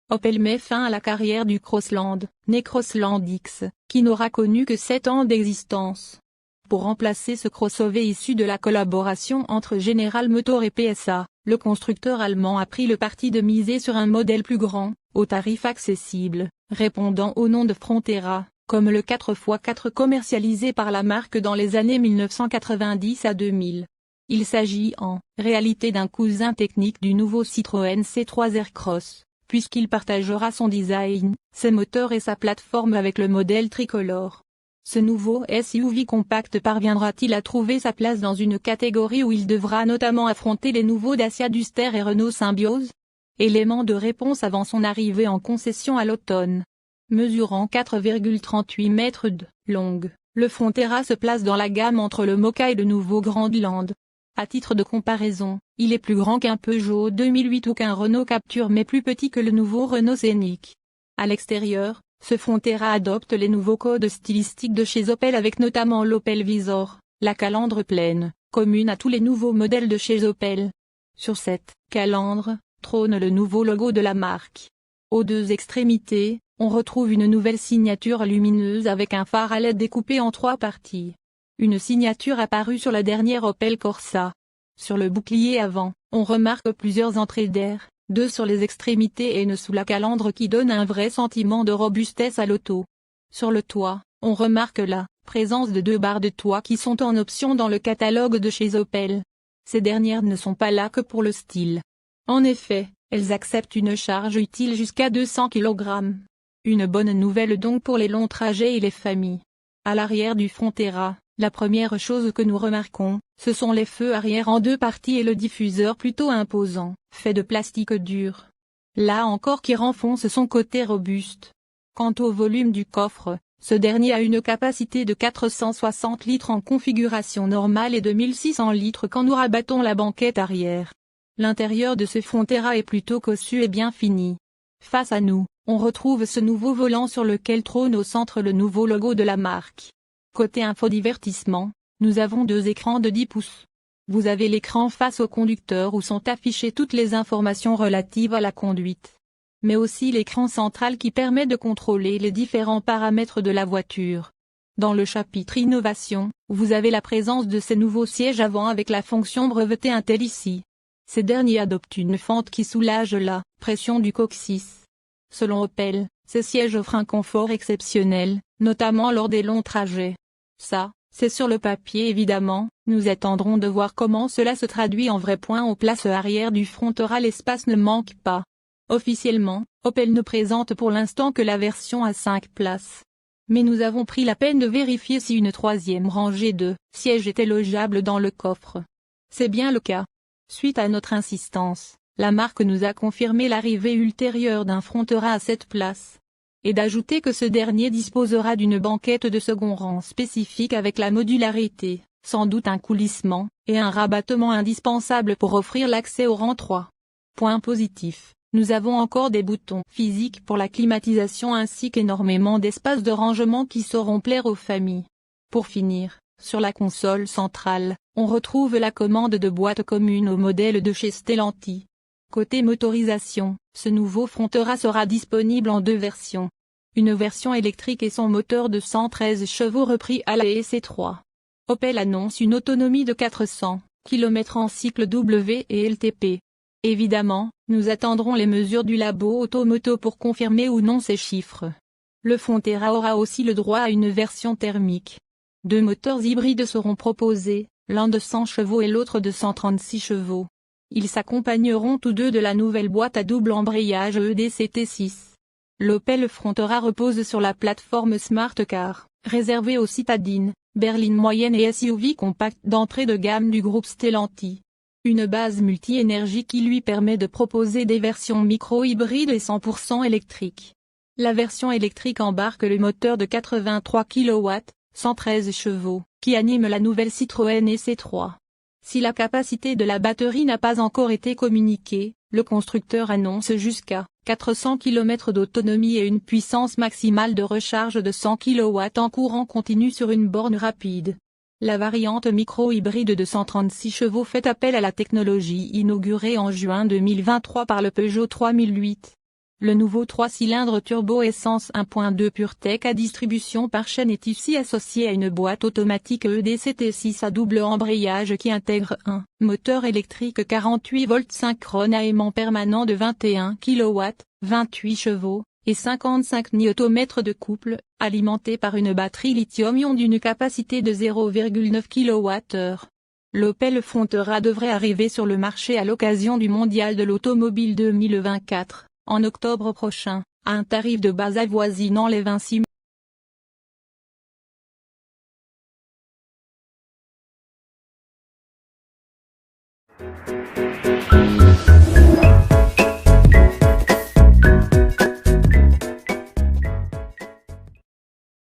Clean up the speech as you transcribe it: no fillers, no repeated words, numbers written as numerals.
Opel met fin à la carrière du Crossland, né Crossland X, qui n'aura connu que 7 ans d'existence. Pour remplacer ce crossover issu de la collaboration entre General Motors et PSA, le constructeur allemand a pris le parti de miser sur un modèle plus grand, au tarif accessible, répondant au nom de Frontera, comme le 4x4 commercialisé par la marque dans les années 1990 à 2000. Il s'agit en réalité d'un cousin technique du nouveau Citroën C3 Aircross, puisqu'il partagera son design, ses moteurs et sa plateforme avec le modèle tricolore. Ce nouveau SUV compact parviendra-t-il à trouver sa place dans une catégorie où il devra notamment affronter les nouveaux Dacia Duster et Renault Symbioz? Élément de réponse avant son arrivée en concession à l'automne. Mesurant 4,38 mètres de longue, le Frontera se place dans la gamme entre le Mokka et le nouveau Grandland. À titre de comparaison, il est plus grand qu'un Peugeot 2008 ou qu'un Renault Captur mais plus petit que le nouveau Renault Scénic. À l'extérieur, ce Frontera adopte les nouveaux codes stylistiques de chez Opel avec notamment l'Opel Vizor, la calandre pleine, commune à tous les nouveaux modèles de chez Opel. Sur cette calandre, trône le nouveau logo de la marque. Aux deux extrémités, on retrouve une nouvelle signature lumineuse avec un phare à LED découpé en 3 parties. Une signature apparue sur la dernière Opel Corsa. Sur le bouclier avant, on remarque plusieurs entrées d'air, 2 sur les extrémités et une sous la calandre qui donne un vrai sentiment de robustesse à l'auto. Sur le toit, on remarque la présence de 2 barres de toit qui sont en option dans le catalogue de chez Opel. Ces dernières ne sont pas là que pour le style. En effet, elles acceptent une charge utile jusqu'à 200 kg. Une bonne nouvelle donc pour les longs trajets et les familles. À l'arrière du Frontera, la première chose que nous remarquons, ce sont les feux arrière en 2 parties et le diffuseur plutôt imposant, fait de plastique dur. Là encore qui renfonce son côté robuste. Quant au volume du coffre, ce dernier a une capacité de 460 litres en configuration normale et de 1600 litres quand nous rabattons la banquette arrière. L'intérieur de ce Frontera est plutôt cossu et bien fini. Face à nous, on retrouve ce nouveau volant sur lequel trône au centre le nouveau logo de la marque. Côté infodivertissement, nous avons 2 écrans de 10 pouces. Vous avez l'écran face au conducteur où sont affichées toutes les informations relatives à la conduite. Mais aussi l'écran central qui permet de contrôler les différents paramètres de la voiture. Dans le chapitre Innovation, vous avez la présence de ces nouveaux sièges avant avec la fonction brevetée Intellici. Ces derniers adoptent une fente qui soulage la pression du coccyx. Selon Opel, ces sièges offrent un confort exceptionnel, notamment lors des longs trajets. Ça, c'est sur le papier évidemment, nous attendrons de voir comment cela se traduit en vrai. Aux places arrière du Frontera, l'espace ne manque pas. Officiellement, Opel ne présente pour l'instant que la version à 5 places. Mais nous avons pris la peine de vérifier si une 3e rangée de sièges était logeable dans le coffre. C'est bien le cas. Suite à notre insistance, la marque nous a confirmé l'arrivée ultérieure d'un Frontera à 7 places. Et d'ajouter que ce dernier disposera d'une banquette de second rang spécifique avec la modularité, sans doute un coulissement, et un rabattement indispensable pour offrir l'accès au rang 3. Point positif, nous avons encore des boutons physiques pour la climatisation ainsi qu'énormément d'espaces de rangement qui sauront plaire aux familles. Pour finir, sur la console centrale, on retrouve la commande de boîte commune au modèle de chez Stellantis. Côté motorisation, ce nouveau Frontera sera disponible en 2 versions. Une version électrique et son moteur de 113 chevaux repris à la C3. Opel annonce une autonomie de 400 km en cycle W et LTP. Évidemment, nous attendrons les mesures du labo Automoto pour confirmer ou non ces chiffres. Le Frontera aura aussi le droit à une version thermique. 2 moteurs hybrides seront proposés, l'un de 100 chevaux et l'autre de 136 chevaux. Ils s'accompagneront tous 2 de la nouvelle boîte à double embrayage EDCT6. L'Opel Frontera repose sur la plateforme Smart Car, réservée aux citadines, berlines moyennes et SUV compacts d'entrée de gamme du groupe Stellantis. Une base multi-énergie qui lui permet de proposer des versions micro-hybrides et 100% électriques. La version électrique embarque le moteur de 83 kW, 113 chevaux, qui anime la nouvelle Citroën C3. Si la capacité de la batterie n'a pas encore été communiquée, le constructeur annonce jusqu'à 400 km d'autonomie et une puissance maximale de recharge de 100 kW en courant continu sur une borne rapide. La variante micro-hybride de 136 chevaux fait appel à la technologie inaugurée en juin 2023 par le Peugeot 3008. Le nouveau 3 cylindres turbo essence 1.2 PureTech à distribution par chaîne est ici associé à une boîte automatique EDCT6 à double embrayage qui intègre un moteur électrique 48 volts synchrone à aimant permanent de 21 kW, 28 chevaux, et 55 Nm de couple, alimenté par une batterie lithium-ion d'une capacité de 0,9 kWh. L'Opel Frontera devrait arriver sur le marché à l'occasion du Mondial de l'Automobile 2024. En octobre prochain, à un tarif de base avoisinant les 26 000